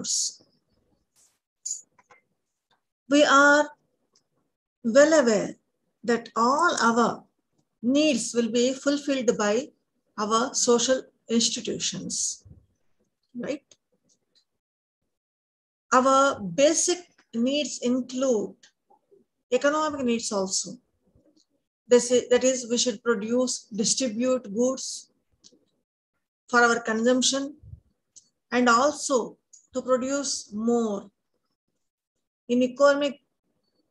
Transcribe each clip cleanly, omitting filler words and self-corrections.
goods. We are well aware that all our needs will be fulfilled by our social institutions, right? Our basic needs include economic needs also. That is, we should produce, distribute goods for our consumption and also to produce more. In economic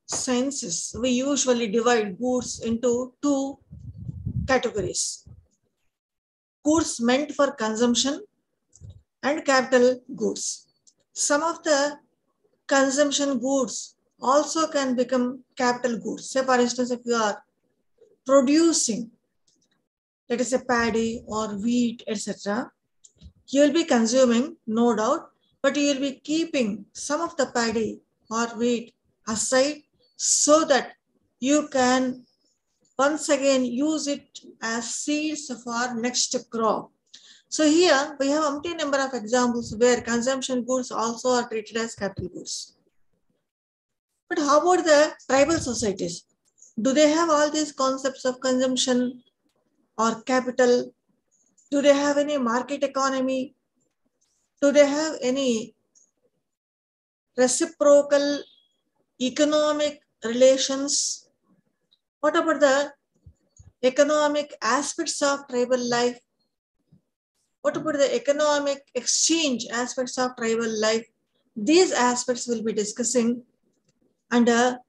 sciences, we usually divide goods into two categories. Goods meant for consumption and capital goods. Some of the consumption goods also can become capital goods. Say, for instance, if you are producing, let us say, paddy or wheat, etc., you will be consuming, no doubt, but you will be keeping some of the paddy or wheat aside so that you can once again use it as seeds for next crop. So here we have umpteen number of examples where consumption goods also are treated as capital goods. But how about the tribal societies? Do they have all these concepts of consumption or capital? Do they have any market economy? Do they have any reciprocal economic relations? What about the economic aspects of tribal life? What about the economic exchange aspects of tribal life? These aspects we'll be discussing under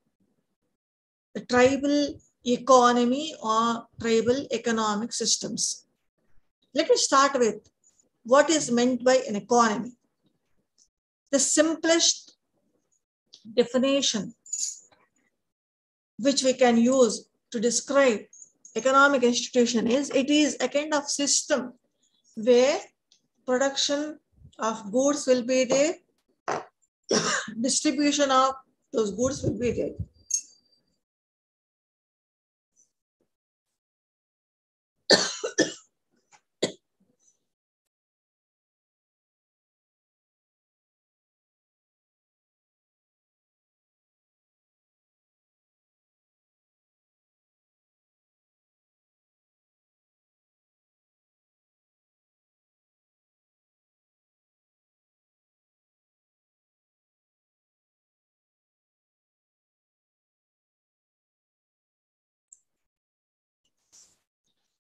the tribal economy or tribal economic systems. Let me start with what is meant by an economy. The simplest definition which we can use to describe economic institution is, it is a kind of system where production of goods will be there, distribution of those goods will be there.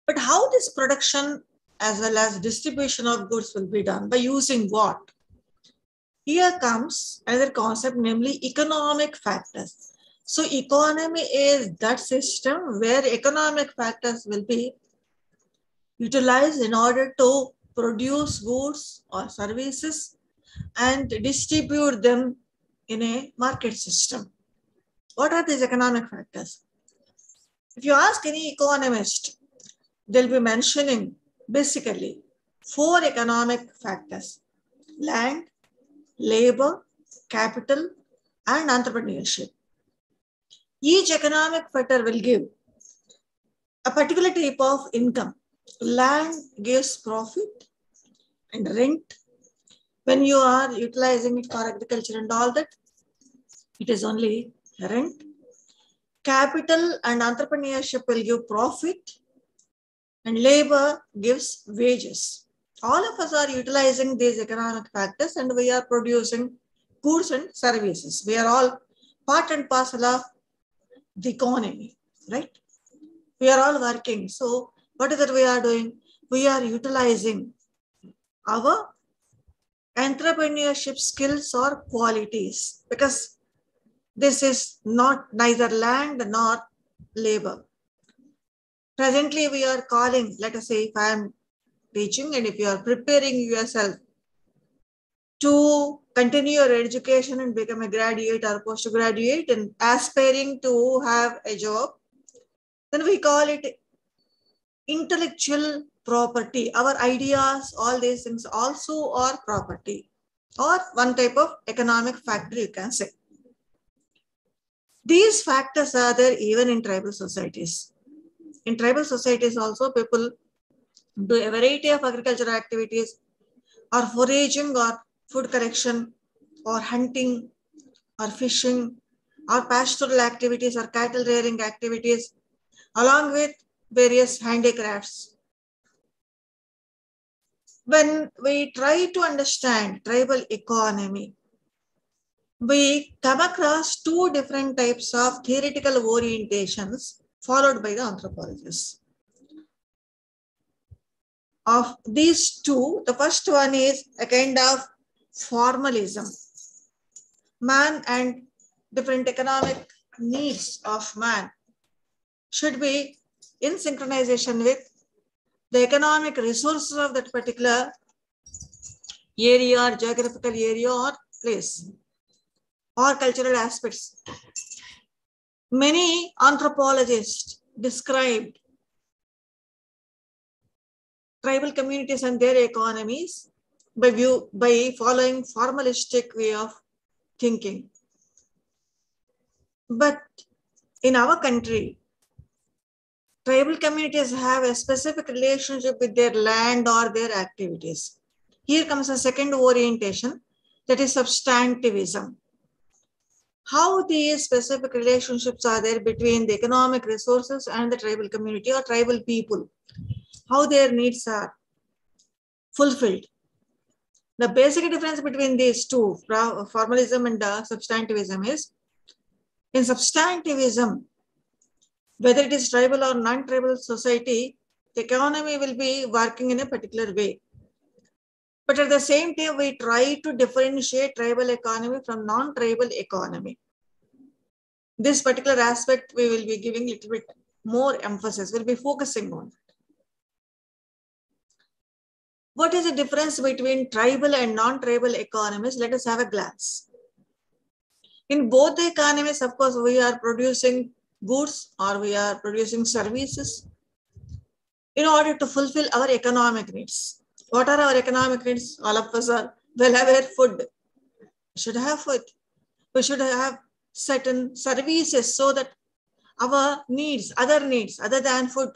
But how this production as well as distribution of goods will be done? By using what? Here comes another concept, namely economic factors. So economy is that system where economic factors will be utilized in order to produce goods or services and distribute them in a market system. What are these economic factors? If you ask any economist, they'll be mentioning basically 4 economic factors: land, labor, capital, and entrepreneurship. Each economic factor will give a particular type of income. Land gives profit and rent. When you are utilizing it for agriculture and all that, it is only rent. Capital and entrepreneurship will give profit, and labor gives wages. All of us are utilizing these economic factors and we are producing goods and services. We are all part and parcel of the economy, right? We are all working. So what is it we are doing? We are utilizing our entrepreneurship skills or qualities, because this is not neither land nor labor. Presently, we are calling, let us say if I am teaching and if you are preparing yourself to continue your education and become a graduate or postgraduate and aspiring to have a job, then we call it intellectual property. Our ideas, all these things also are property or one type of economic factor, you can say. These factors are there even in tribal societies. In tribal societies also, people do a variety of agricultural activities or foraging or food collection or hunting or fishing or pastoral activities or cattle rearing activities, along with various handicrafts. When we try to understand tribal economy, we come across two different types of theoretical orientations followed by the anthropologists. Of these two, the first one is a kind of formalism. Man and different economic needs of man should be in synchronization with the economic resources of that particular area or geographical area or place or cultural aspects. Many anthropologists described tribal communities and their economies by following formalistic way of thinking. But in our country, tribal communities have a specific relationship with their land or their activities. Here comes a second orientation, that is substantivism. How these specific relationships are there between the economic resources and the tribal community or tribal people, how their needs are fulfilled. The basic difference between these two, formalism and substantivism, is in substantivism, whether it is tribal or non-tribal society, the economy will be working in a particular way. But at the same time, we try to differentiate tribal economy from non-tribal economy. This particular aspect we will be giving a little bit more emphasis, we'll be focusing on. What is the difference between tribal and non-tribal economies? Let us have a glance. In both the economies, of course, we are producing goods or we are producing services in order to fulfill our economic needs. What are our economic needs? All of us are well aware: food. We should have food. We should have certain services so that our needs, other needs other than food,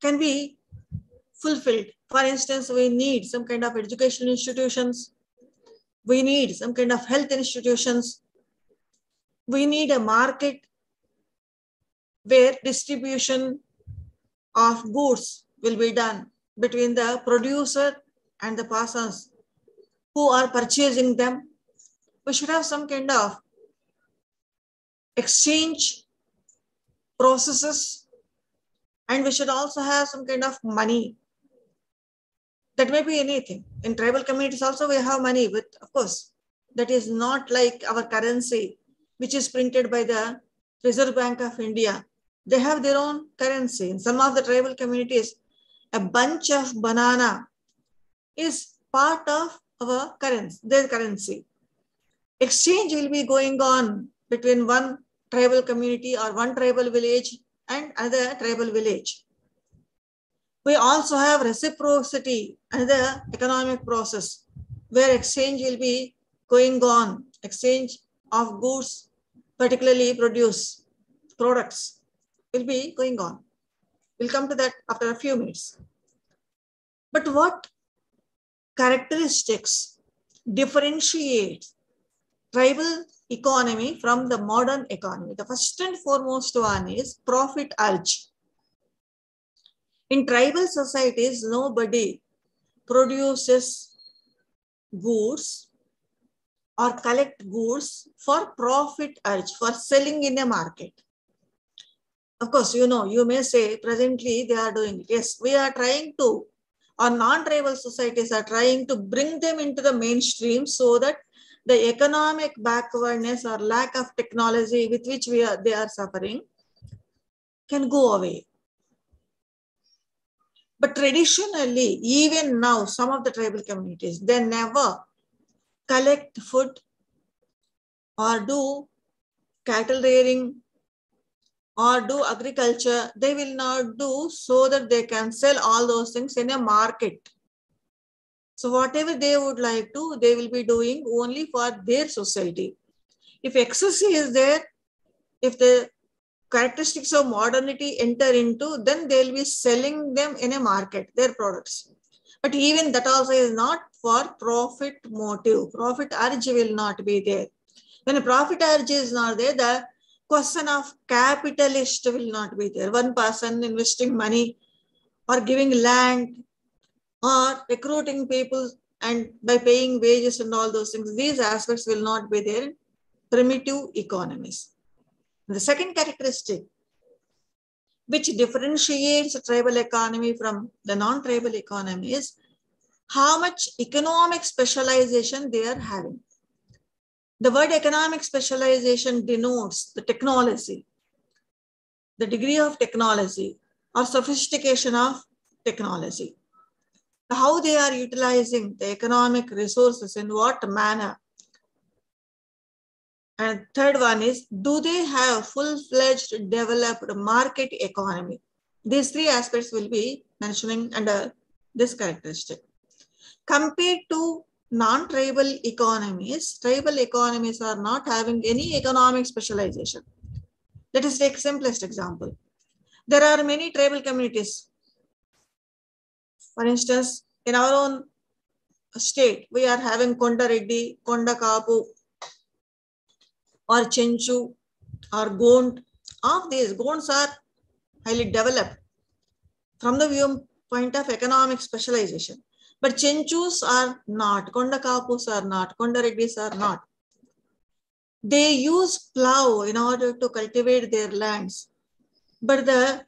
can be fulfilled. For instance, we need some kind of educational institutions. We need some kind of health institutions. We need a market where distribution of goods will be done between the producer and the persons who are purchasing them. We should have some kind of exchange processes, and we should also have some kind of money. That may be anything. In tribal communities also we have money, but of course, that is not like our currency, which is printed by the Reserve Bank of India. They have their own currency. In some of the tribal communities, a bunch of banana is part of our currency, their currency. Exchange will be going on between one tribal community or one tribal village and another tribal village. We also have reciprocity, another economic process where exchange will be going on, exchange of goods, particularly products will be going on. We'll come to that after a few minutes. But what characteristics differentiate tribal economy from the modern economy? The first and foremost one is profit urge. In tribal societies, nobody produces goods or collect goods for profit urge, for selling in a market. Of course, you may say presently they are doing it. Yes, we are trying to, or non-tribal societies are trying to bring them into the mainstream so that the economic backwardness or lack of technology with which they are suffering can go away. But traditionally, even now, some of the tribal communities, they never collect food or do cattle rearing or do agriculture. They will not do so that they can sell all those things in a market. So whatever they would like to, they will be doing only for their society. If excess is there, if the characteristics of modernity enter into, then they'll be selling them in a market, their products. But even that also is not for profit motive. Profit urge will not be there. When a profit urge is not there, the question of capitalist will not be there. One person investing money or giving land or recruiting people and by paying wages and all those things, these aspects will not be there in primitive economies. The second characteristic which differentiates a tribal economy from the non-tribal economy is how much economic specialization they are having. The word economic specialization denotes the technology, the degree of technology or sophistication of technology. How they are utilizing the economic resources, in what manner. And third one is, do they have full-fledged developed market economy? These three aspects will be mentioning under this characteristic. Compared to non-tribal economies, tribal economies are not having any economic specialization. Let us take simplest example. There are many tribal communities. For instance, in our own state, we are having Konda Reddy, Konda Kapu, or Chenchu, or Gond. Of these, Gonds are highly developed from the viewpoint of economic specialization. But Chenchus are not, Konda Kapus are not, Konda Reddys are not. They use plow in order to cultivate their lands. But the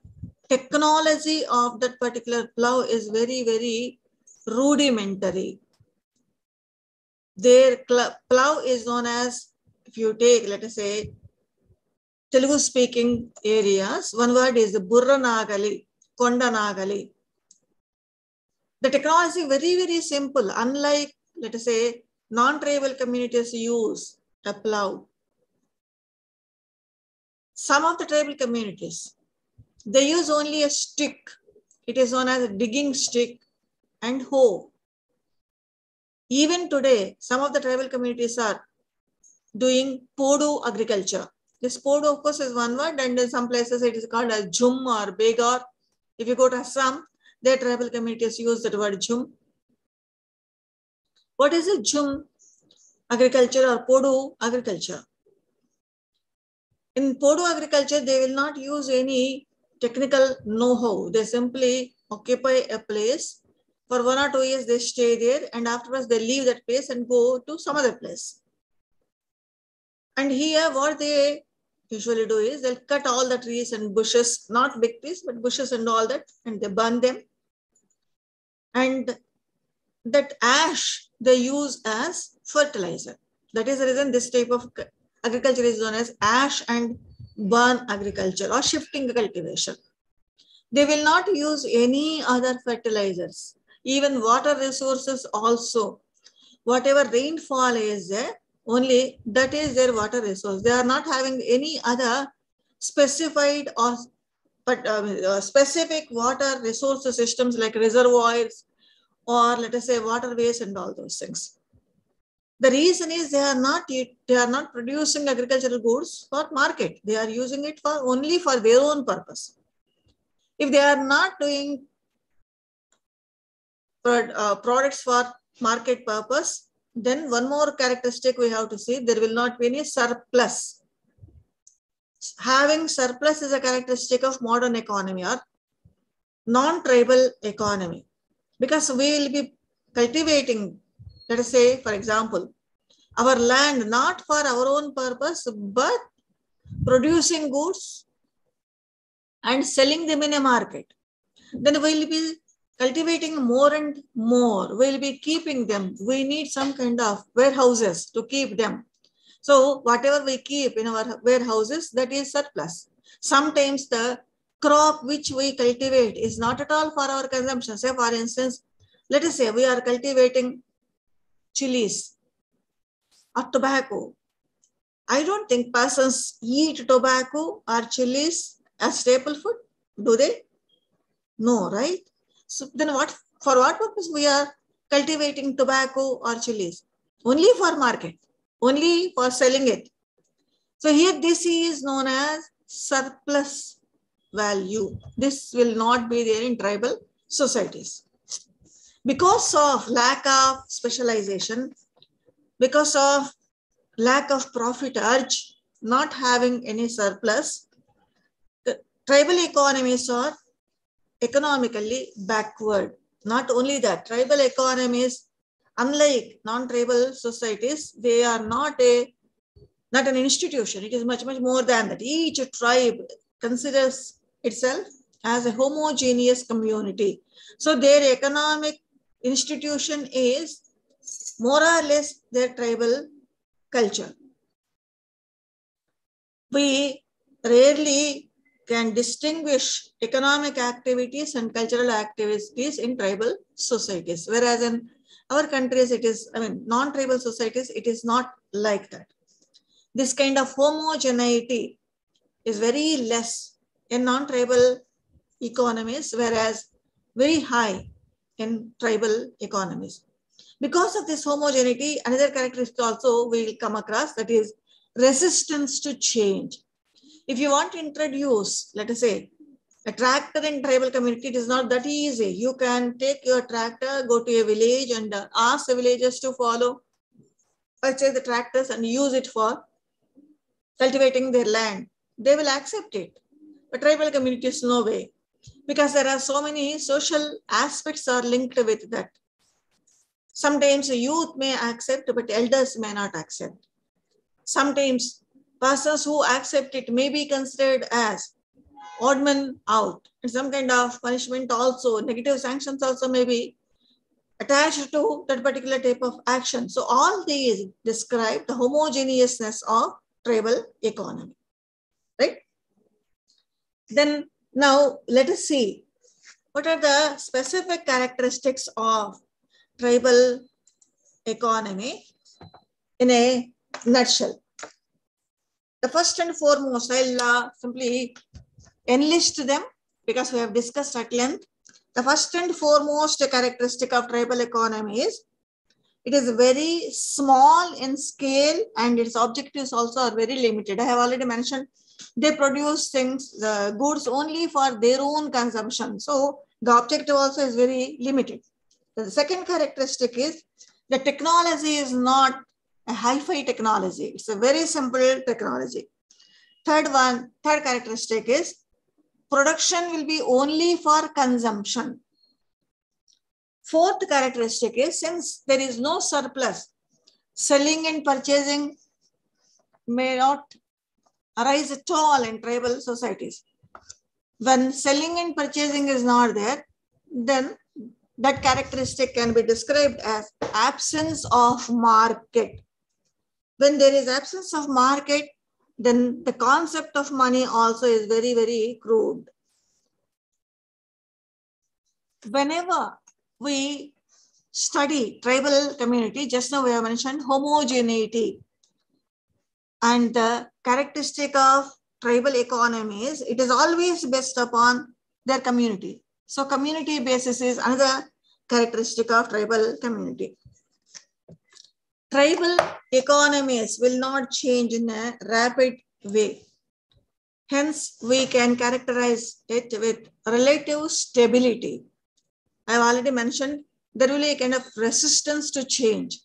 technology of that particular plow is very, very rudimentary. Their plow is known as, if you take, let us say, Telugu speaking areas, one word is Burra Nagali, Konda Nagali. The technology is very, very simple. Unlike, let us say, non-tribal communities use a plow. Some of the tribal communities, they use only a stick. It is known as a digging stick and hoe. Even today, some of the tribal communities are doing podu agriculture. This podu, of course, is one word, and in some places it is called as jhum or begar. If you go to Assam, their tribal communities use that word jhum. What is a jhum agriculture or podu agriculture? In podu agriculture, they will not use any technical know-how. They simply occupy a place. For 1 or 2 years, they stay there, and afterwards they leave that place and go to some other place. And here, what they usually do is they'll cut all the trees and bushes, not big trees, but bushes and all that, and they burn them. And that ash they use as fertilizer. That is the reason this type of agriculture is known as ash and burn agriculture or shifting cultivation. They will not use any other fertilizers. Even water resources also. Whatever rainfall is there, only that is their water resource. They are not having any other specified or specific water resource systems like reservoirs or let us say waterways and all those things. The reason is they are not producing agricultural goods for market. They are using it for only for their own purpose. If they are not doing products for market purpose, then one more characteristic we have to see, there will not be any surplus. Having surplus is a characteristic of modern economy or non-tribal economy, because we will be cultivating, let us say, for example, our land not for our own purpose, but producing goods and selling them in a market. Then we will be cultivating more and more. We will be keeping them. We need some kind of warehouses to keep them. So whatever we keep in our warehouses, that is surplus. Sometimes the crop which we cultivate is not at all for our consumption. Say, for instance, let us say we are cultivating chilies or tobacco. I don't think persons eat tobacco or chilies as staple food. Do they? No, right? So then for what purpose we are cultivating tobacco or chilies? Only for market, only for selling it. So here this is known as surplus value. This will not be there in tribal societies. Because of lack of specialization, because of lack of profit urge, not having any surplus, the tribal economies are economically backward. Not only that, tribal economies, unlike non-tribal societies, they are not an institution. It is much more than that. Each tribe considers itself as a homogeneous community. So their economic institution is more or less their tribal culture. We rarely can distinguish economic activities and cultural activities in tribal societies, whereas in our countries, it is, non-tribal societies, it is not like that. This kind of homogeneity is very less in non-tribal economies, whereas very high in tribal economies. Because of this homogeneity, another characteristic also we will come across, that is resistance to change. If you want to introduce, let us say, a tractor in tribal community, it is not that easy. You can take your tractor, go to a village and ask the villagers to purchase the tractors and use it for cultivating their land. They will accept it. But tribal communities, no way. Because there are so many social aspects are linked with that. Sometimes the youth may accept, but elders may not accept. Sometimes persons who accept it may be considered as odd men out. And some kind of punishment also, negative sanctions also may be attached to that particular type of action. So all these describe the homogeneousness of tribal economy, right? Then now let us see what are the specific characteristics of tribal economy in a nutshell. The first and foremost, I'll simply enlist them because we have discussed at length. The first and foremost characteristic of tribal economy is it is very small in scale and its objectives also are very limited. I have already mentioned they produce things, the goods only for their own consumption. So the objective also is very limited. The second characteristic is the technology is not a hi-fi technology. It's a very simple technology. Third characteristic is production will be only for consumption. Fourth characteristic is since there is no surplus, selling and purchasing may not arise at all in tribal societies. When selling and purchasing is not there, then that characteristic can be described as absence of market. When there is absence of market, then the concept of money also is very, very crude. Whenever we study tribal community, just now we have mentioned homogeneity. And the characteristic of tribal economies, it is always based upon their community. So community basis is another characteristic of tribal community. Tribal economies will not change in a rapid way. Hence, we can characterize it with relative stability. I have already mentioned there will be a kind of resistance to change.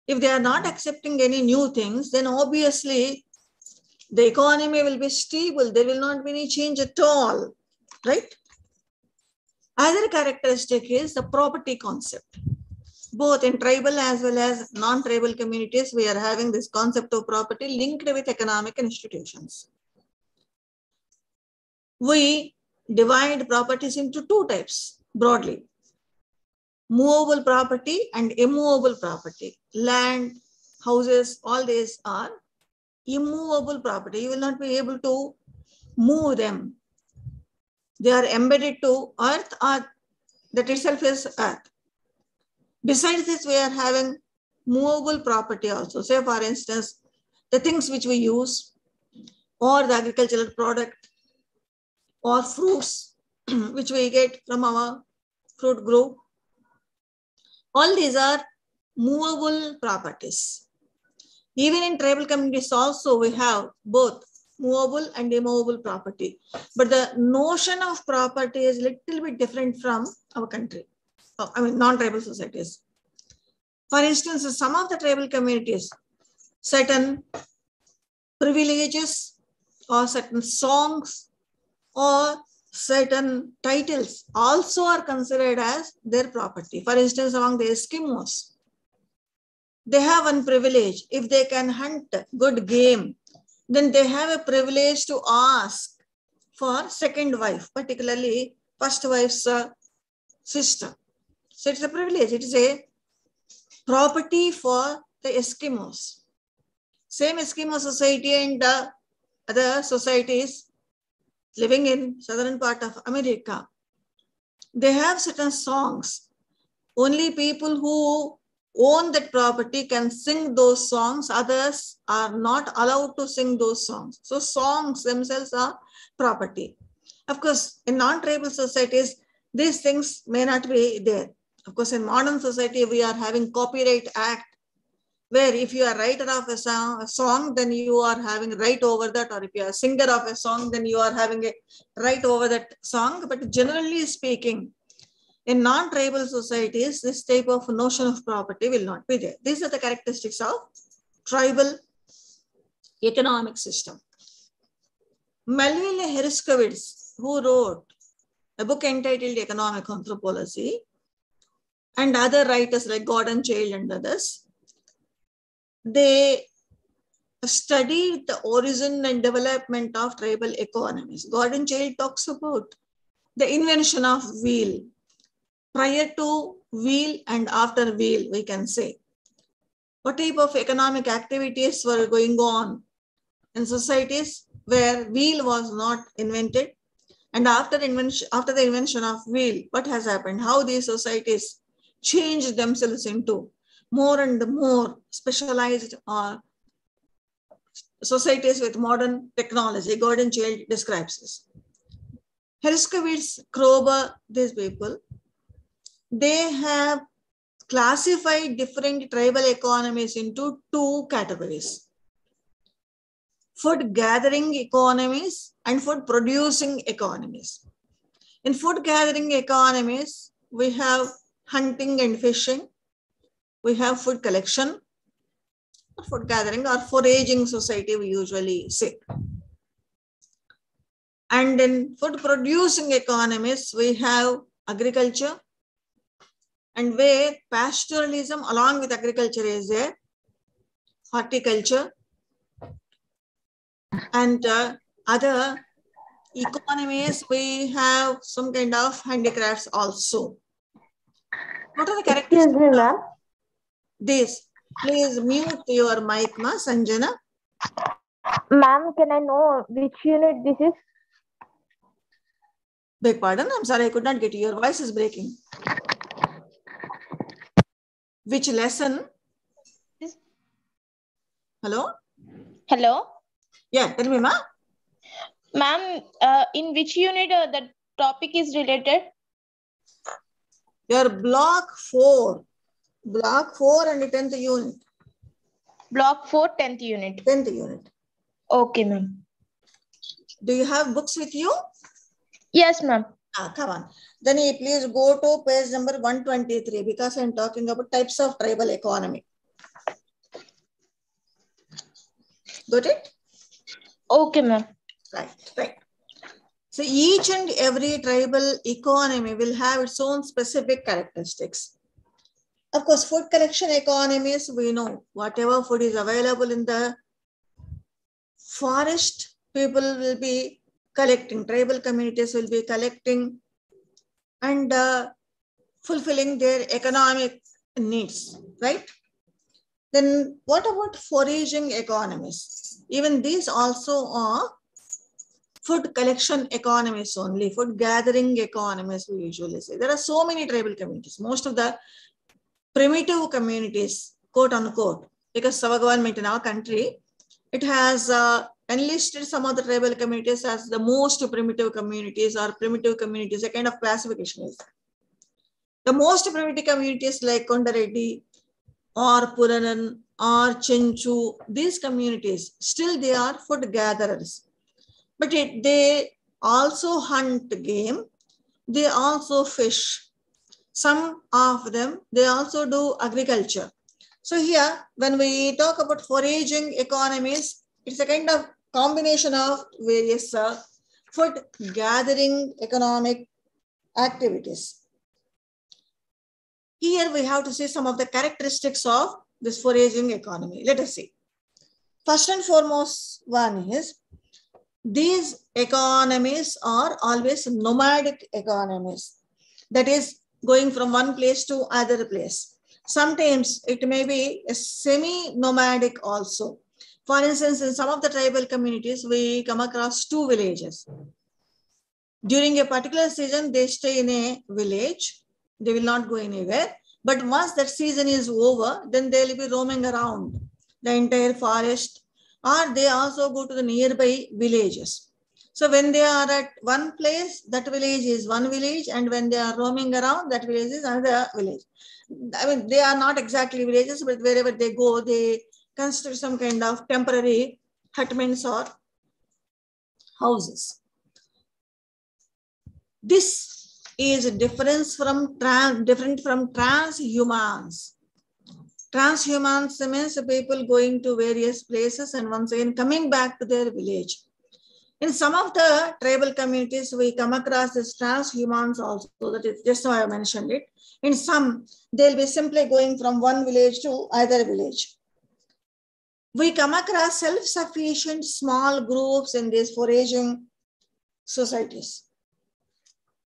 If they are not accepting any new things, then obviously the economy will be stable. There will not be any change at all, right? Other characteristic is the property concept. Both in tribal as well as non-tribal communities, we are having this concept of property linked with economic institutions. We divide properties into two types broadly: movable property and immovable property. Land, houses, all these are immovable property. You will not be able to move them. They are embedded to earth, or that itself is earth. Besides this, we are having movable property also. Say, for instance, the things which we use, or the agricultural product, or fruits which we get from our fruit grove. All these are movable properties. Even in tribal communities also, we have both movable and immovable property. But the notion of property is a little bit different from our country. non-tribal societies. For instance, some of the tribal communities, certain privileges or certain songs or certain titles also are considered as their property. For instance, among the Eskimos, they have one privilege. If they can hunt good game, then they have a privilege to ask for second wife, particularly first wife's sister. So it's a privilege. It is a property for the Eskimos. Same Eskimo society and other societies living in southern part of America, they have certain songs. Only people who own that property can sing those songs. Others are not allowed to sing those songs. So songs themselves are property. Of course, in non-tribal societies, these things may not be there. Of course, in modern society, we are having Copyright Act, where if you are writer of a song, then you are having right over that, or if you are a singer of a song, then you are having a right over that song. But generally speaking, in non-tribal societies, this type of notion of property will not be there. These are the characteristics of tribal economic system. Melville Herskowitz, who wrote a book entitled Economic Anthropology, and other writers like Gordon Childe and others, they studied the origin and development of tribal economies. Gordon Childe talks about the invention of wheel. Prior to wheel and after wheel, we can say. What type of economic activities were going on in societies where wheel was not invented? And after the invention of wheel, what has happened? How these societies changed themselves into more and more specialized societies with modern technology. Gordon Childe describes this. Herskowitz, Kroeber, these people, they have classified different tribal economies into two categories: food gathering economies and food producing economies. In food gathering economies, we have hunting and fishing. We have food collection, food gathering, or foraging society, we usually say. And in food producing economies, we have agriculture, and where pastoralism along with agriculture is there, horticulture, and other economies, we have some kind of handicrafts also. What are the characteristics? Excuse me, ma'am. This, please mute your mic, ma, Sanjana. Ma'am, can I know which unit this is? Beg pardon, I'm sorry, I could not get you. Your voice is breaking. Which lesson? Hello? Hello? Yeah, tell me, ma. Ma'am, in which unit the topic is related? Your block 4. Block 4 and the 10th unit. Block 4, 10th unit. 10th unit. Okay, ma'am. Do you have books with you? Yes, ma'am. Come on. Then you please go to page number 123 because I'm talking about types of tribal economy. Got it? Okay, ma'am. Right. So each and every tribal economy will have its own specific characteristics. Of course, food collection economies, we know whatever food is available in the forest, people will be collecting, tribal communities will be collecting and fulfilling their economic needs, right? Then what about foraging economies? Even these also are food collection economies only, food gathering economies, we usually say. There are so many tribal communities. Most of the primitive communities, quote unquote, because our government in our country, it has enlisted some of the tribal communities as the most primitive communities or primitive communities, a kind of classification is. The most primitive communities like Kondareddy or Puranan or Chenchu, these communities, still they are food gatherers. But they also hunt game, they also fish. Some of them, they also do agriculture. So here, when we talk about foraging economies, it's a kind of combination of various food gathering economic activities. Here we have to see some of the characteristics of this foraging economy. Let us see. First and foremost one is, these economies are always nomadic economies. That is, going from one place to other place. Sometimes it may be a semi-nomadic also. For instance, in some of the tribal communities, we come across two villages. During a particular season, they stay in a village. They will not go anywhere. But once that season is over, then they will be roaming around the entire forest, or they also go to the nearby villages. So when they are at one place, that village is one village, and when they are roaming around, that village is another village. I mean, they are not exactly villages, but wherever they go, they construct some kind of temporary hutments or houses. This is different from transhumans. Transhumans means people going to various places and once again coming back to their village. In some of the tribal communities, we come across this transhumans also. That is just how I mentioned it. In some, they'll be simply going from one village to other village. We come across self-sufficient small groups in these foraging societies.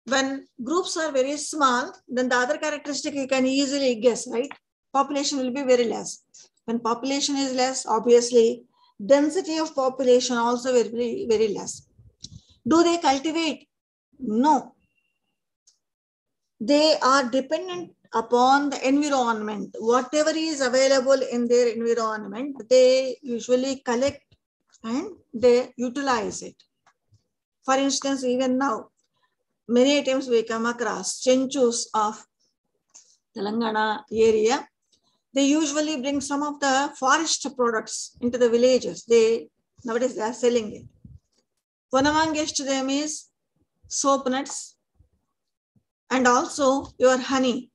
When groups are very small, then the other characteristic you can easily guess, right? Population will be very less. When population is less, obviously, density of population also will be very less. Do they cultivate? No. They are dependent upon the environment. Whatever is available in their environment, they usually collect and they utilize it. For instance, even now, many times we come across chenchus of Telangana area. They usually bring some of the forest products into the villages. Nowadays they are selling it. One amongst them is soap nuts and also your honey,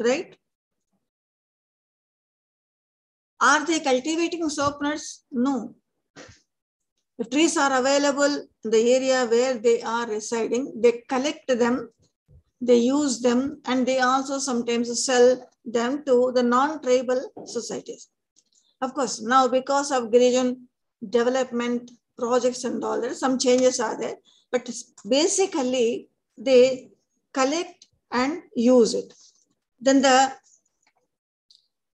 right? Are they cultivating soap nuts? No. If trees are available in the area where they are residing, they collect them, they use them, and they also sometimes sell them to the non-tribal societies. Of course, now because of Girijan development projects and all that, some changes are there, but basically they collect and use it. Then the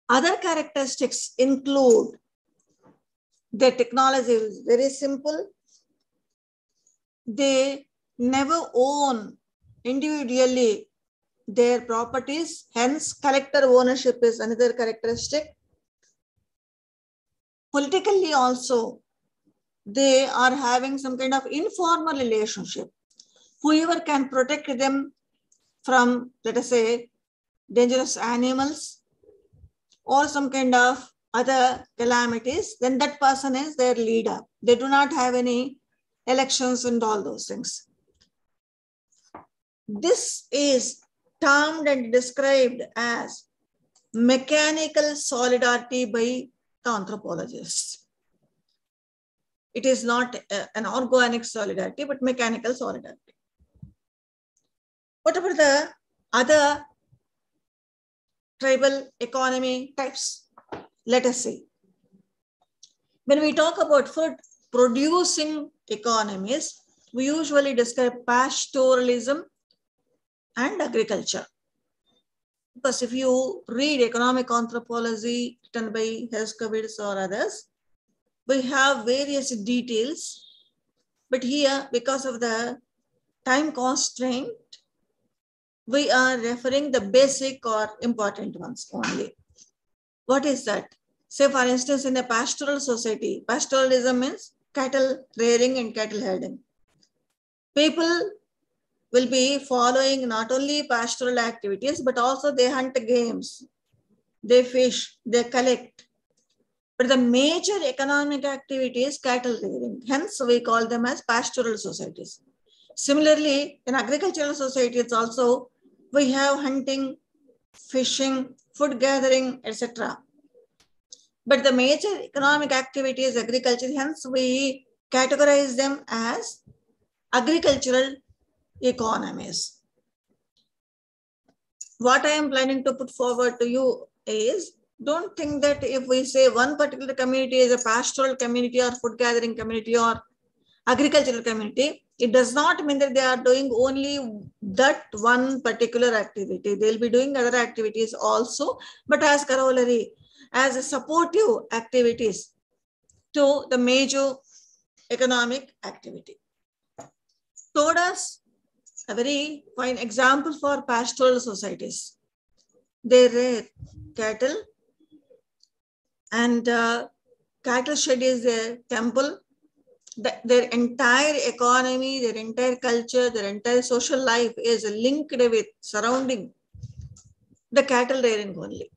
other characteristics include their technology is very simple. They never own individually their properties, hence collector ownership is another characteristic. Politically also, they are having some kind of informal relationship. Whoever can protect them from, let us say, dangerous animals or some kind of other calamities, then that person is their leader. They do not have any elections and all those things. This is termed and described as mechanical solidarity by the anthropologists. It is not an organic solidarity, but mechanical solidarity. What about the other tribal economy types? Let us see. When we talk about food producing economies, we usually describe pastoralism and agriculture. Because if you read economic anthropology written by Herskovits or others, we have various details. But here, because of the time constraint, we are referring the basic or important ones only. What is that? Say, for instance, in a pastoral society, pastoralism means cattle rearing and cattle herding. People will be following not only pastoral activities, but also they hunt games, they fish, they collect. But the major economic activity is cattle rearing. Hence, we call them as pastoral societies. Similarly, in agricultural society, it's also We have hunting, fishing, food gathering, etc. But the major economic activity is agriculture. Hence, we categorize them as agricultural economies. What I am planning to put forward to you is, don't think that if we say one particular community is a pastoral community or food gathering community or agricultural community, it does not mean that they are doing only that one particular activity. They'll be doing other activities also, but as corollary, as a supportive activities to the major economic activity. Todas, a very fine example for pastoral societies. They rear cattle, and cattle shed is their temple. Their entire economy, their entire culture, their entire social life is linked with surrounding the cattle rearing only.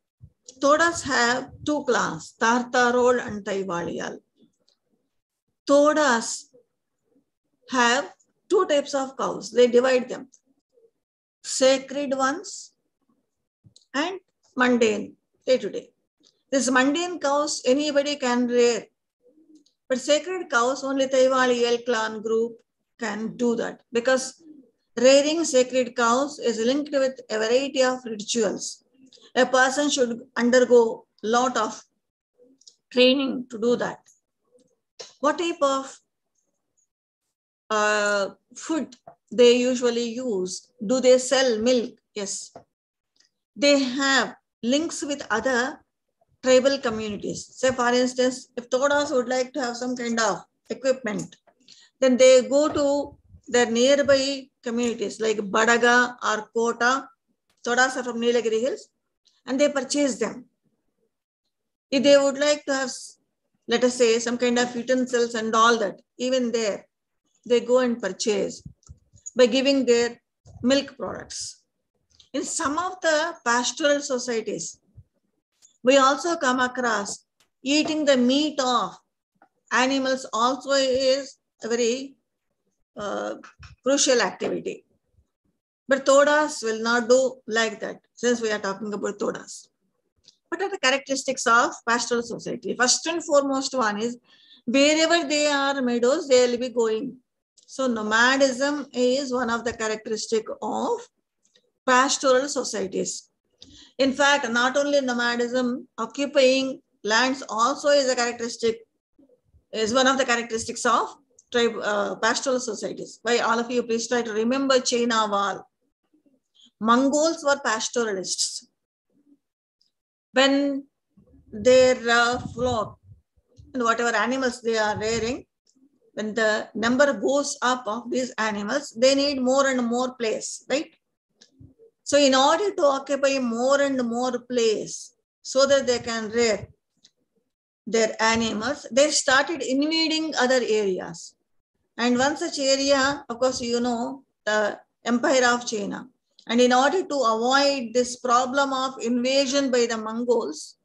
Todas have two clans, Tartarol and Taivaliyal. Todas have two types of cows. They divide them. Sacred ones and mundane, day-to-day. These mundane cows, anybody can rear. But sacred cows, only Taivaliyal clan group can do that, because rearing sacred cows is linked with a variety of rituals. A person should undergo a lot of training to do that. What type of food they usually use? Do they sell milk? Yes. They have links with other tribal communities. Say, for instance, if Todas would like to have some kind of equipment, then they go to their nearby communities like Badaga or Kota. Todas are from Nilagiri Hills, and they purchase them. If they would like to have, let us say, some kind of utensils and all that, even there, they go and purchase by giving their milk products. In some of the pastoral societies, we also come across eating the meat of animals also is a very crucial activity. But Todas will not do like that, since we are talking about Todas. What are the characteristics of pastoral society? First and foremost one is, wherever they are meadows, they will be going. So nomadism is one of the characteristics of pastoral societies. In fact, not only nomadism, occupying lands also is a characteristic, is one of the characteristics of pastoral societies. Why, all of you please try to remember China Wall. Mongols were pastoralists. When their flock and whatever animals they are rearing, when the number goes up of these animals, they need more and more place, right? So in order to occupy more and more place so that they can rear their animals, they started invading other areas. And one such area, of course, you know, the Empire of China. And in order to avoid this problem of invasion by the Mongols,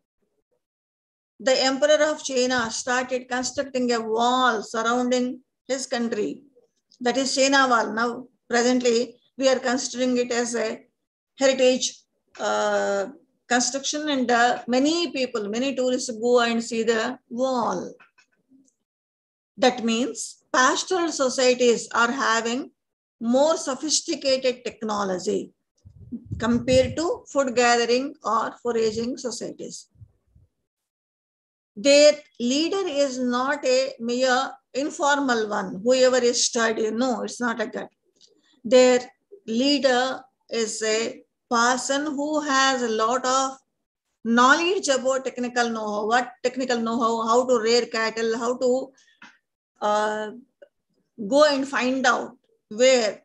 the Emperor of China started constructing a wall surrounding his country. That is China Wall. Now, presently, we are considering it as a heritage construction, and many people, many tourists go and see the wall. That means pastoral societies are having more sophisticated technology compared to food gathering or foraging societies. Their leader is not a mere informal one, whoever is studying. No, it's not like that. Their leader is a person who has a lot of knowledge about technical know-how. What technical know-how? How to rear cattle, how to go and find out where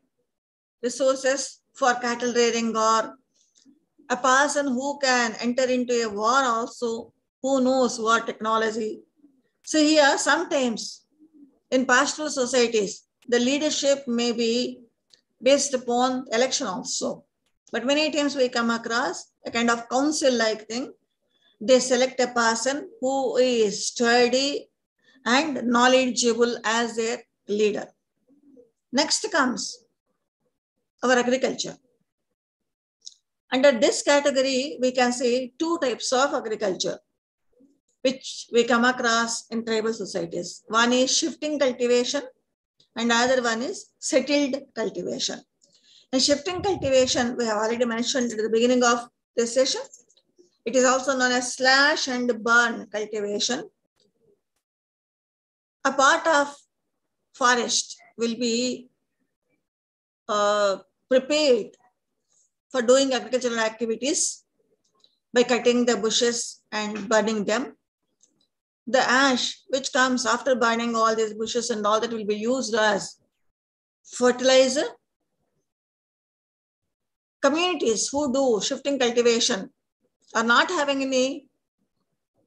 resources for cattle rearing, or a person who can enter into a war also, who knows what technology. So here, sometimes in pastoral societies, the leadership may be based upon election also. But many times we come across a kind of council-like thing. They select a person who is sturdy and knowledgeable as their leader. Next comes our agriculture. Under this category, we can see two types of agriculture, which we come across in tribal societies. One is shifting cultivation and other one is settled cultivation. And shifting cultivation, we have already mentioned at the beginning of this session. It is also known as slash and burn cultivation. A part of forest will be prepared for doing agricultural activities by cutting the bushes and burning them. The ash which comes after burning all these bushes and all that will be used as fertilizer. Communities who do shifting cultivation are not having any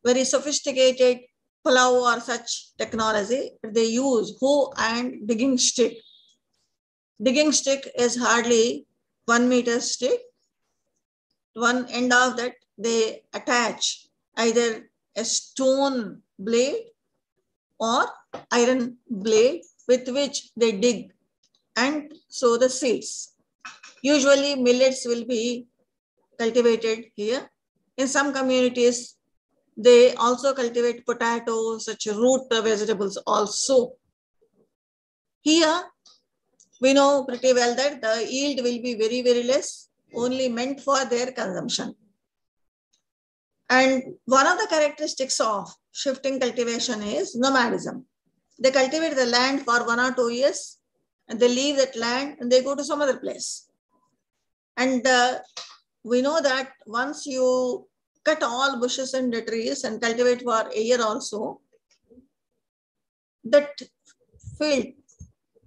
very sophisticated plow or such technology. They use hoe and digging stick. Digging stick is hardly 1 meter stick. One end of that they attach either a stone blade or iron blade with which they dig and sow the seeds. Usually millets will be cultivated here. In some communities, they also cultivate potatoes, such root vegetables also. Here, we know pretty well that the yield will be very, very less, only meant for their consumption. And one of the characteristics of shifting cultivation is nomadism. They cultivate the land for 1 or 2 years and they leave that land and they go to some other place. And we know that once you cut all bushes and trees and cultivate for a year or so, that field,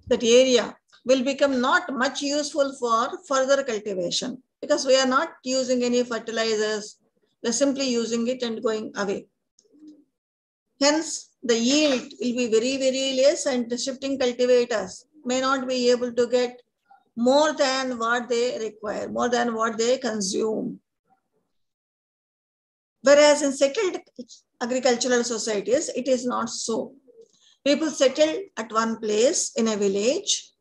that area will become not much useful for further cultivation because we are not using any fertilizers. We're simply using it and going away. Hence, the yield will be very, very less and the shifting cultivators may not be able to get more than what they require, more than what they consume. Whereas in settled agricultural societies, it is not so. People settle at one place in a village.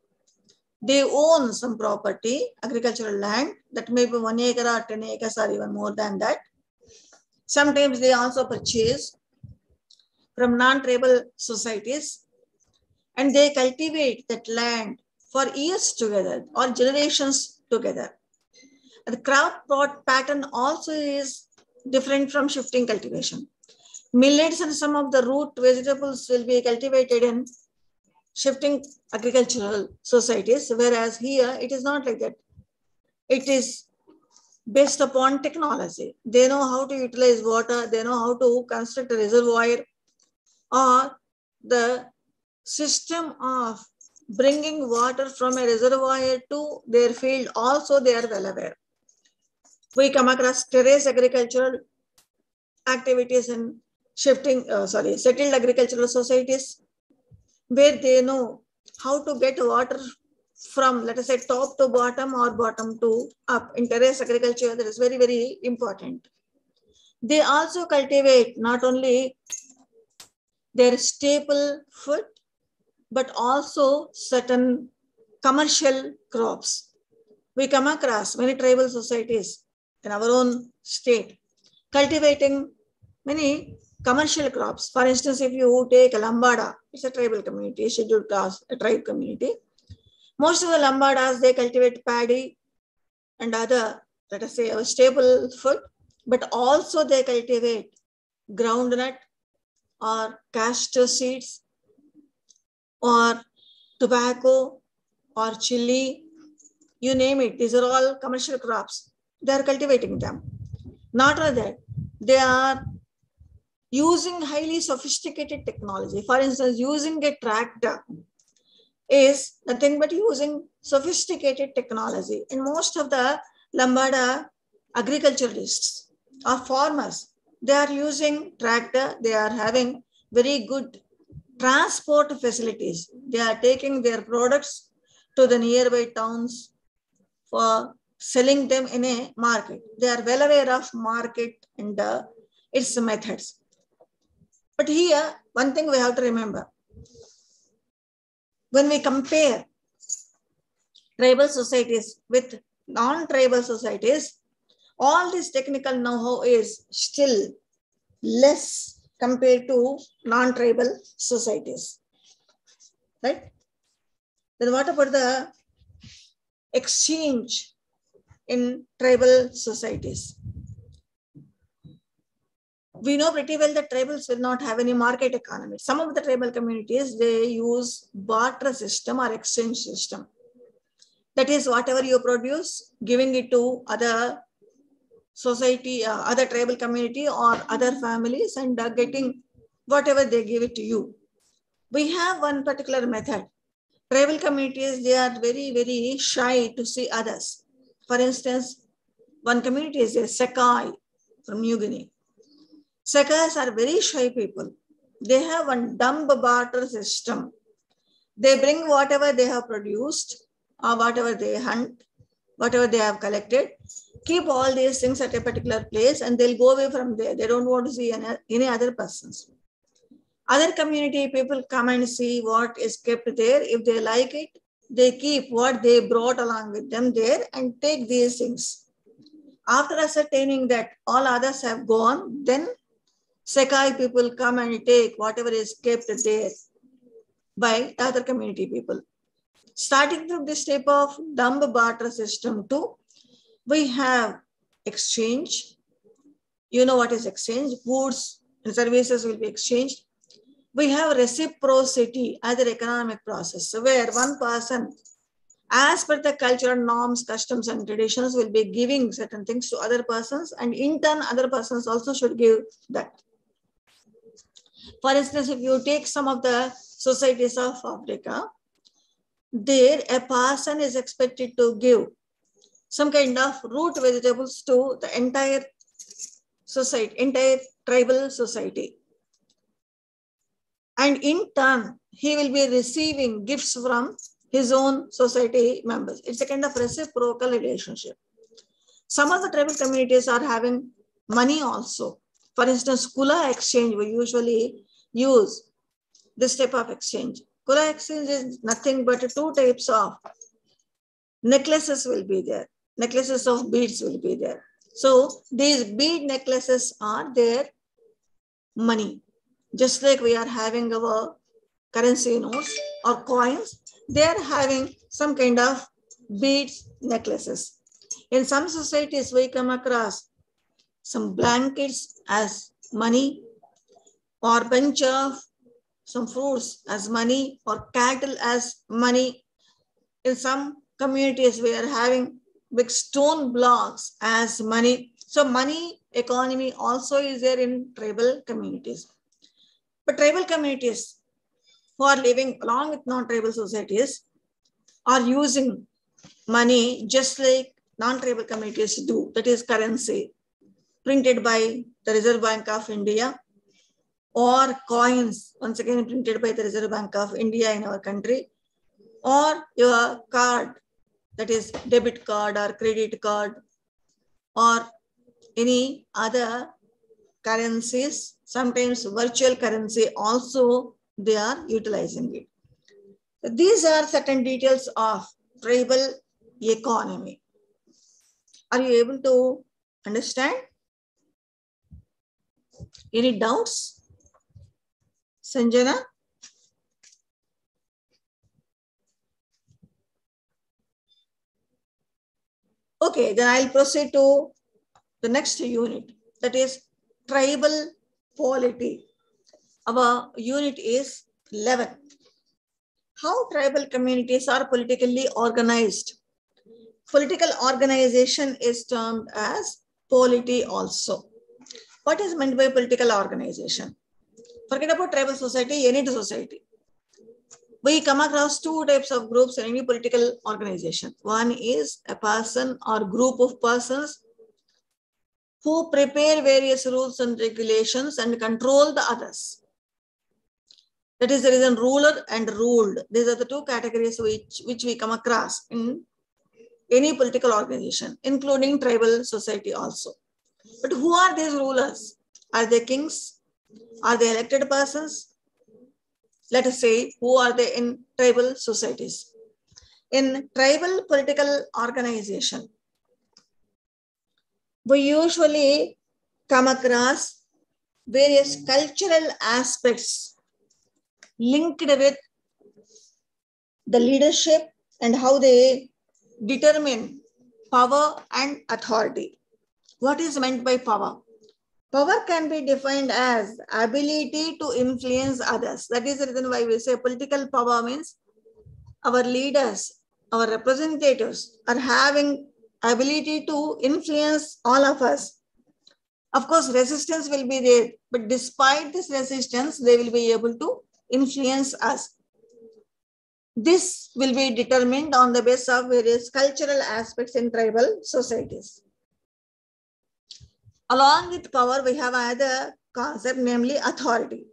They own some property, agricultural land, that may be 1 acre or 10 acres or even more than that. Sometimes they also purchase from non-tribal societies and they cultivate that land for years together or generations together. The crop pattern also is different from shifting cultivation. Millets and some of the root vegetables will be cultivated in shifting agricultural societies, whereas here it is not like that. It is based upon technology. They know how to utilize water, they know how to construct a reservoir, or the system of bringing water from a reservoir to their field also they are well aware. We come across terrace agricultural activities in settled agricultural societies where they know how to get water from, let us say, top to bottom or bottom to up. In terrace agriculture, that is very, very important. They also cultivate not only their staple food, but also certain commercial crops. We come across many tribal societies in our own state cultivating many commercial crops. For instance, if you take a lambada, it's a tribal community, scheduled caste, a tribe community. Most of the lambadas, they cultivate paddy and other, let us say, a staple food, but also they cultivate groundnut or castor seeds or tobacco or chili, you name it. These are all commercial crops. They are cultivating them. Not only that, they are using highly sophisticated technology. For instance, using a tractor is nothing but using sophisticated technology. In most of the lambada agriculturalists or farmers, they are using tractor. They are having very good transport facilities. They are taking their products to the nearby towns for selling them in a market. They are well aware of market and its methods. But here, one thing we have to remember. When we compare tribal societies with non-tribal societies, All this technical know-how is still less compared to non-tribal societies, right? Then what about the exchange in tribal societies? We know pretty well that tribals will not have any market economy. Some of the tribal communities, they use barter system or exchange system. That is, whatever you produce, giving it to other society, other tribal community or other families, and getting whatever they give it to you. We have one particular method. Tribal communities, they are very, very shy to see others. For instance, one community is a Sakai from New Guinea. Sakais are very shy people. They have one dumb barter system. They bring whatever they have produced or whatever they hunt, whatever they have collected, keep all these things at a particular place, and they'll go away from there. They don't want to see any other persons. Other community people come and see what is kept there. If they like it, they keep what they brought along with them there and take these things. After ascertaining that all others have gone, then Sakai people come and take whatever is kept there by other community people. Starting from this type of dumb barter system too, we have exchange. You know what is exchange? Goods and services will be exchanged. We have reciprocity as an economic process, where one person, as per the cultural norms, customs, and traditions, will be giving certain things to other persons, and in turn, other persons also should give that. For instance, if you take some of the societies of Africa, there a person is expected to give some kind of root vegetables to the entire society, entire tribal society. And in turn, he will be receiving gifts from his own society members. It's a kind of reciprocal relationship. Some of the tribal communities are having money also. For instance, Kula exchange, we usually use this type of exchange. Kula exchange is nothing but two types of necklaces will be there. Necklaces of beads will be there. So these bead necklaces are their money. Just like we are having our currency notes or coins, they are having some kind of beads necklaces. In some societies, we come across some blankets as money, or bunch of some fruits as money, or cattle as money. In some communities, we are having big stone blocks as money. So money economy also is there in tribal communities. But tribal communities who are living along with non-tribal societies are using money just like non-tribal communities do. That is currency printed by the Reserve Bank of India, or coins, once again printed by the Reserve Bank of India in our country, or your card, that is debit card or credit card, or any other currencies, sometimes virtual currency also they are utilizing it. So these are certain details of tribal economy. Are you able to understand? Any doubts? Sanjana? Okay, then I'll proceed to the next unit, that is tribal polity. Our unit is 11. How tribal communities are politically organized. Political organization is termed as polity also. What is meant by political organization? Forget about tribal society, any society. We come across two types of groups in any political organization. One is a person or group of persons who prepare various rules and regulations and control the others. That is, there is a ruler and ruled. These are the two categories which we come across in any political organization, including tribal society also. But who are these rulers? Are they kings? Are they elected persons? Let us say, who are they in tribal societies? In tribal political organization, we usually come across various cultural aspects linked with the leadership and how they determine power and authority. What is meant by power? Power can be defined as ability to influence others. That is the reason why we say political power means our leaders, our representatives are having ability to influence all of us. Of course, resistance will be there, but despite this resistance, they will be able to influence us. This will be determined on the basis of various cultural aspects in tribal societies. Along with power, we have another concept, namely authority.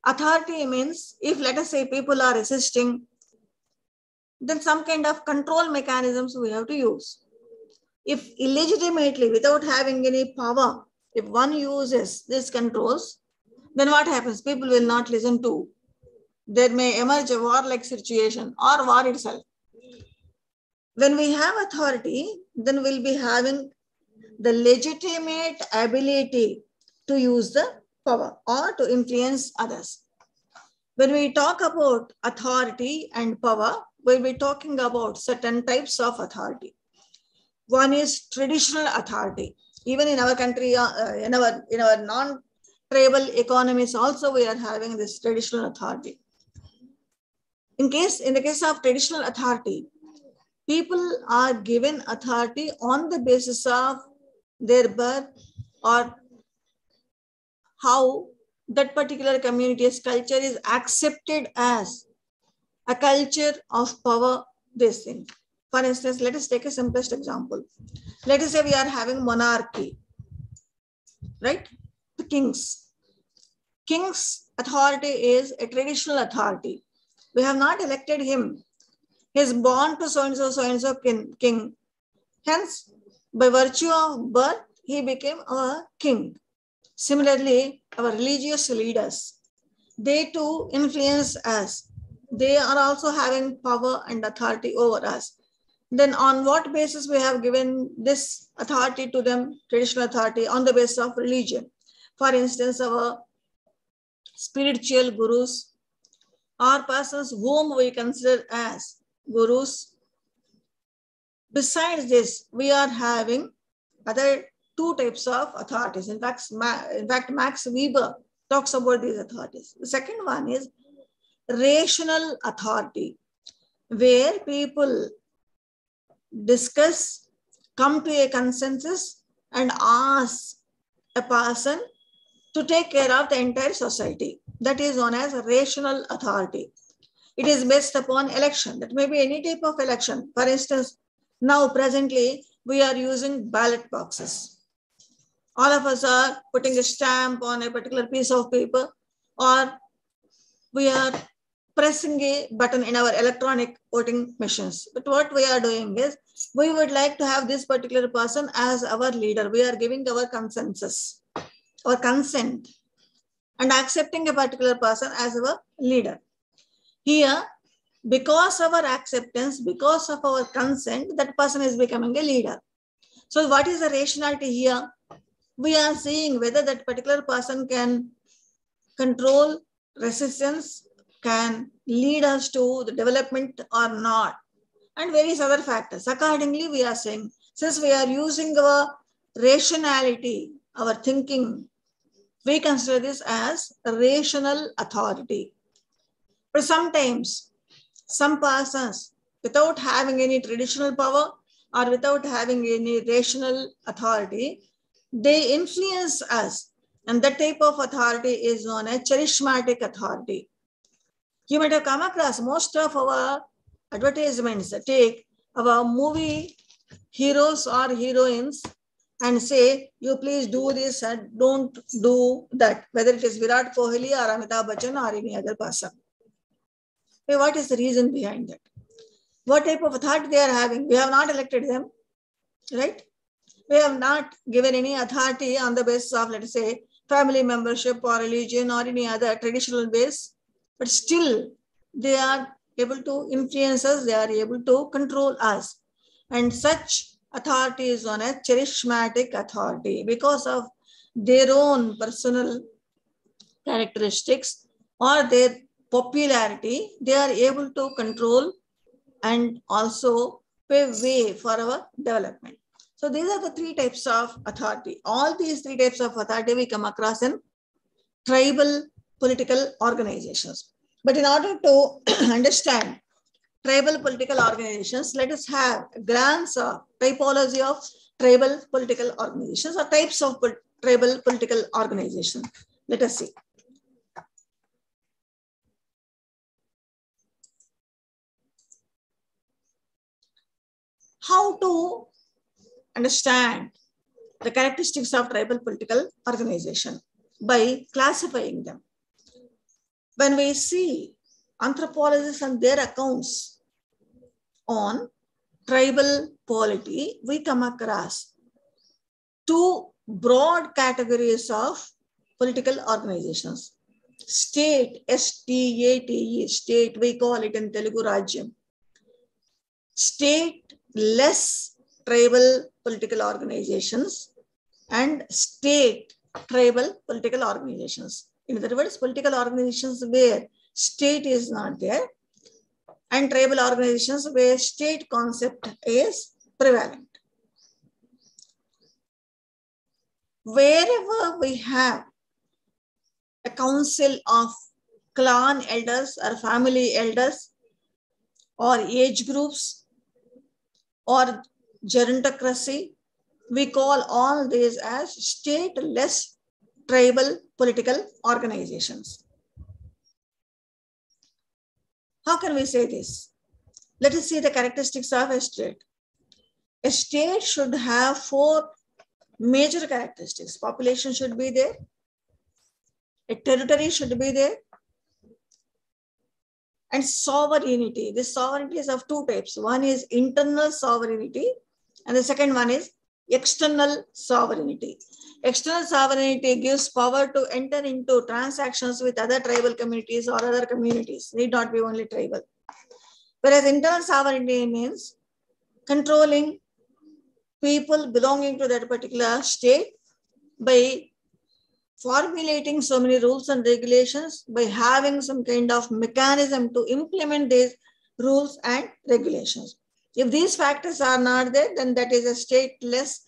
Authority means if, let us say, people are resisting, then some kind of control mechanisms we have to use. If illegitimately, without having any power, if one uses these controls, then what happens? People will not listen to. There may emerge a war-like situation or war itself. When we have authority, then we'll be having the legitimate ability to use the power or to influence others. When we talk about authority and power, we'll be talking about certain types of authority. One is traditional authority. Even in our country, in our non-tribal economies also, we are having this traditional authority. In the case of traditional authority, people are given authority on the basis of their birth or how that particular community's culture is accepted as a culture of power based thing. For instance, let us take a simplest example. Let us say we are having monarchy, right? The kings. King's authority is a traditional authority. We have not elected him. He is born to so-and-so king. Hence, by virtue of birth, he became a king. Similarly, our religious leaders, they too influence us. They are also having power and authority over us. Then on what basis we have given this authority to them, traditional authority, on the basis of religion. For instance, our spiritual gurus or persons whom we consider as gurus. Besides this, we are having other two types of authorities. In fact, Max Weber talks about these authorities. The second one is rational authority, where people discuss, come to a consensus and ask a person to take care of the entire society. That is known as rational authority. It is based upon election. That may be any type of election. For instance, now presently we are using ballot boxes. All of us are putting a stamp on a particular piece of paper, or we are pressing a button in our electronic voting machines. But what we are doing is, we would like to have this particular person as our leader. We are giving our consensus or consent and accepting a particular person as our leader. Here, because of our acceptance, because of our consent, that person is becoming a leader. So what is the rationality here? We are seeing whether that particular person can control resistance, can lead us to the development or not, and various other factors. Accordingly, we are saying, since we are using our rationality, our thinking, we consider this as rational authority. But sometimes, some persons, without having any traditional power or without having any rational authority, they influence us. And that type of authority is known as charismatic authority. You might have come across most of our advertisements that take our movie heroes or heroines and say, you please do this and don't do that, whether it is Virat Kohli or Amitabh Bachchan or any other person. Okay, what is the reason behind that? What type of authority they are having? We have not elected them, right? We have not given any authority on the basis of, let us say, family membership or religion or any other traditional base, but still they are able to influence us, they are able to control us. And such authority is on a charismatic authority because of their own personal characteristics or their popularity. They are able to control and also pave way for our development. So these are the three types of authority. All these three types of authority we come across in tribal political organizations. But in order to understand tribal political organizations, let us have a glance of typology of tribal political organizations or types of tribal political organizations. Let us see. How to understand the characteristics of tribal political organization by classifying them. When we see anthropologists and their accounts on tribal polity, we come across two broad categories of political organizations. State, S-T-A-T-E, state, we call it in Telugu Rajyam. State-less tribal political organizations and state tribal political organizations. In other words, political organizations where state is not there and tribal organizations where state concept is prevalent. Wherever we have a council of clan elders or family elders or age groups or gerontocracy, we call all these as stateless tribal political organizations. How can we say this? Let us see the characteristics of a state. A state should have four major characteristics. Population should be there. A territory should be there. And sovereignty. This sovereignty is of two types. One is internal sovereignty and the second one is external sovereignty. External sovereignty gives power to enter into transactions with other tribal communities or other communities. Need not be only tribal. Whereas internal sovereignty means controlling people belonging to that particular state by formulating so many rules and regulations, by having some kind of mechanism to implement these rules and regulations. If these factors are not there, then that is a stateless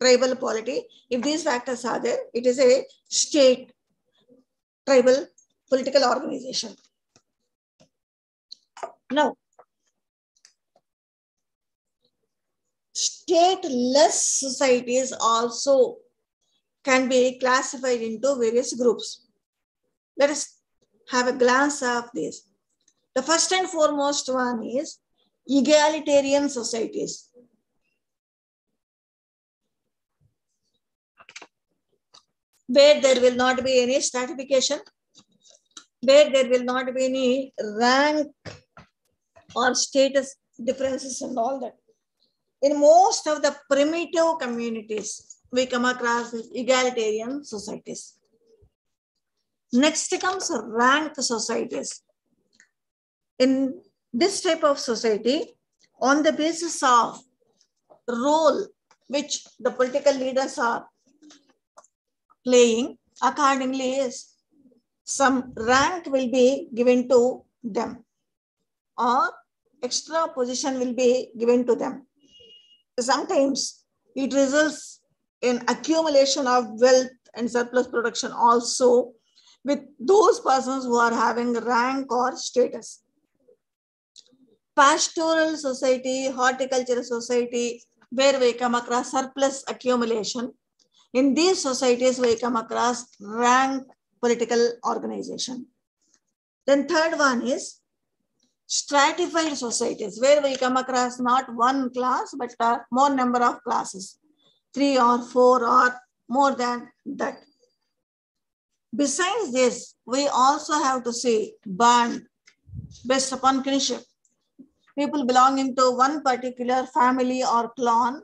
tribal polity. If these factors are there, it is a state tribal political organization. Now, stateless societies also can be classified into various groups. Let us have a glance of this. The first and foremost one is egalitarian societies. Where there will not be any stratification, where there will not be any rank or status differences and all that. In most of the primitive communities, we come across egalitarian societies. Next comes ranked societies. In this type of society, on the basis of role which the political leaders are playing, accordingly some rank will be given to them or extra position will be given to them. Sometimes it results in accumulation of wealth and surplus production also with those persons who are having rank or status. Pastoral society, horticultural society, where we come across surplus accumulation. In these societies, we come across rank political organization. Then third one is stratified societies, where we come across not one class, but more number of classes, 3 or 4 or more than that. Besides this, we also have to see band based upon kinship. People belonging to one particular family or clan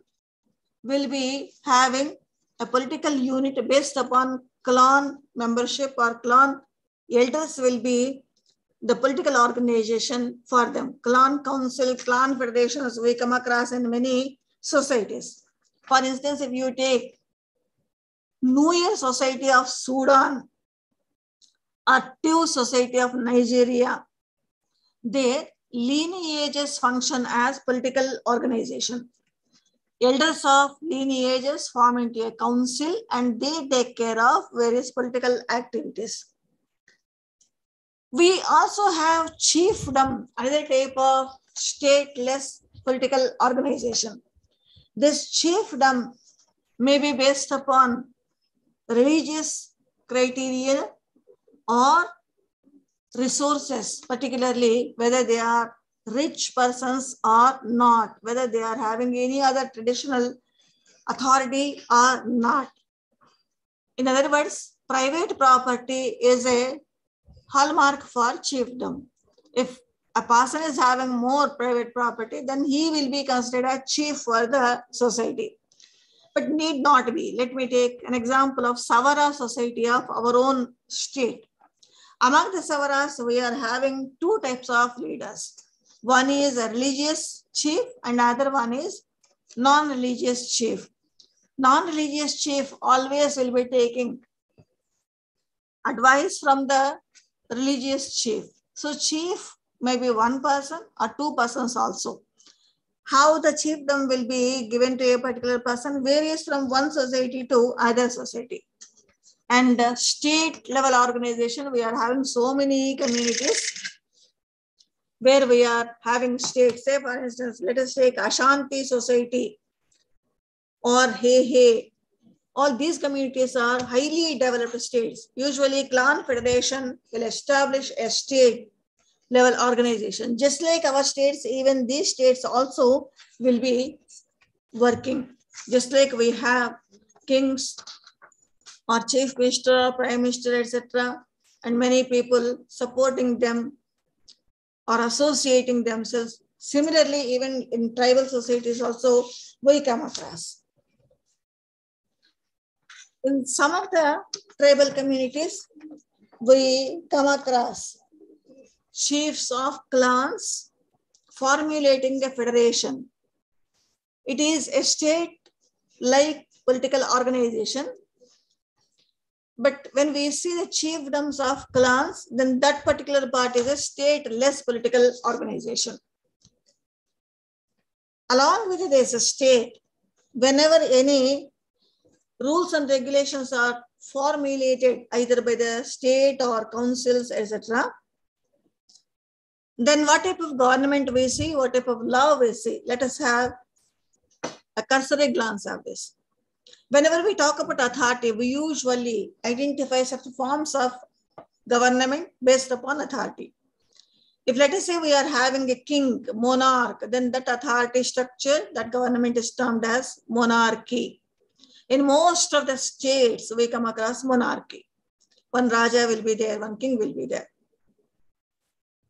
will be having a political unit based upon clan membership or clan elders will be the political organization for them. Clan council, clan federations we come across in many societies. For instance, if you take New Year Society of Sudan or Tiu Society of Nigeria, their lineages function as political organization. Elders of lineages form into a council and they take care of various political activities. We also have chiefdom, another type of stateless political organization. This chiefdom may be based upon religious criteria or resources, particularly whether they are rich persons or not, whether they are having any other traditional authority or not. In other words, private property is a hallmark for chiefdom. If a person is having more private property, then he will be considered a chief for the society. But need not be. Let me take an example of Savara society of our own state. Among the Savaras, we are having two types of leaders. One is a religious chief and other one is non-religious chief. Non-religious chief always will be taking advice from the religious chief. So chief may be one person or two persons also. How the chiefdom will be given to a particular person varies from one society to other society. And state level organization, we are having so many communities where we are having states. Say for instance, let us take Ashanti Society or Hey. All these communities are highly developed states. Usually clan federation will establish a state level organization. Just like our states, even these states also will be working. Just like we have kings or chief minister, prime minister, etc. and many people supporting them or associating themselves. Similarly, even in tribal societies also, we come across. In some of the tribal communities, we come across chiefs of clans formulating a federation. It is a state-like political organization. But when we see the chiefdoms of clans, then that particular part is a state-less political organization. Along with this state, whenever any rules and regulations are formulated either by the state or councils, etc., then what type of government we see, what type of law we see. Let us have a cursory glance of this. Whenever we talk about authority, we usually identify certain forms of government based upon authority. If let us say we are having a king, monarch, then that authority structure, that government is termed as monarchy. In most of the states, we come across monarchy. One Raja will be there, one king will be there.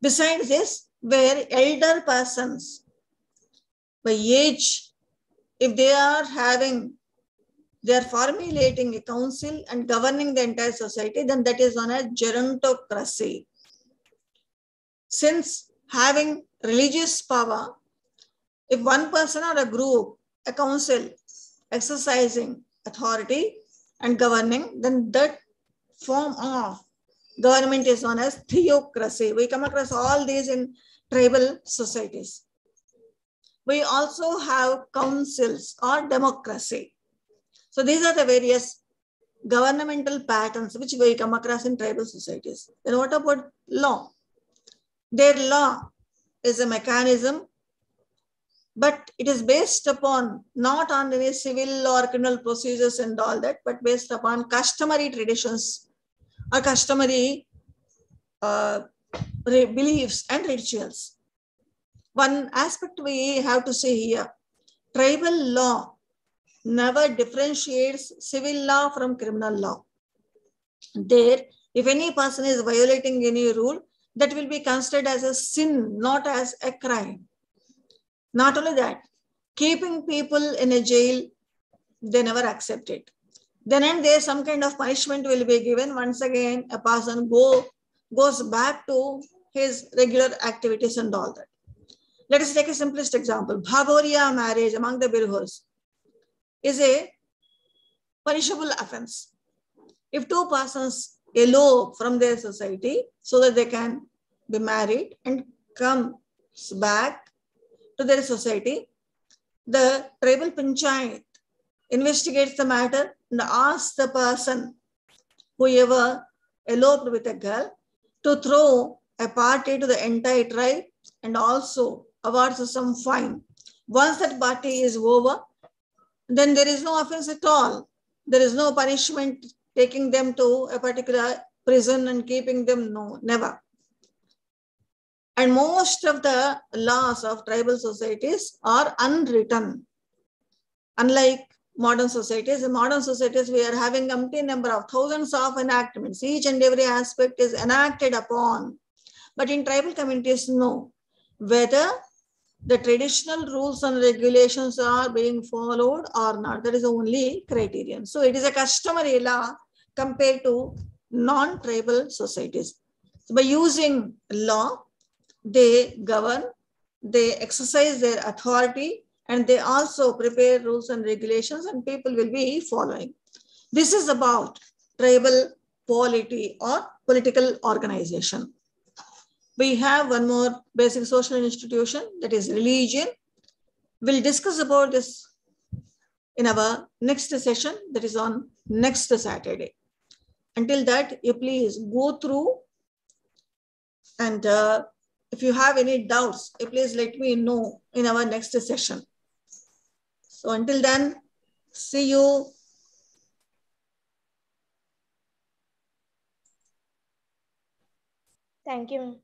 Besides this, where elder persons, by age, if they are formulating a council and governing the entire society, then that is known as gerontocracy. Since having religious power, if one person or a group, a council, exercising authority and governing, then that form of government is known as theocracy. We come across all these in tribal societies. We also have councils or democracy. So these are the various governmental patterns which we come across in tribal societies. Then what about law? Their law is a mechanism, but it is based upon not on any civil or criminal procedures and all that, but based upon customary traditions or customary beliefs and rituals. One aspect we have to say here, tribal law never differentiates civil law from criminal law. There, if any person is violating any rule, that will be considered as a sin, not as a crime. Not only that, keeping people in a jail, they never accept it. Then and there, some kind of punishment will be given. Once again, a person goes back to his regular activities and all that. Let us take a simplest example. Bhagoria marriage among the Birhos is a punishable offense. If two persons elope from their society so that they can be married and comes back to their society, the tribal panchayat investigates the matter and asks the person, whoever eloped with a girl, to throw a party to the entire tribe and also awards some fine. Once that party is over, then there is no offense at all. There is no punishment taking them to a particular prison and keeping them, no, never. And most of the laws of tribal societies are unwritten. Unlike modern societies, in modern societies, we are having umpteen number of thousands of enactments. Each and every aspect is enacted upon. But in tribal communities, no. Whether the traditional rules and regulations are being followed or not, that is the only criterion. So it is a customary law compared to non-tribal societies. So by using law, they govern, they exercise their authority, and they also prepare rules and regulations, and people will be following. This is about tribal polity or political organization. We have one more basic social institution, that is religion. We'll discuss about this in our next session, that is on next Saturday. Until that, you please go through, and if you have any doubts, please let me know in our next session. So until then, see you. Thank you.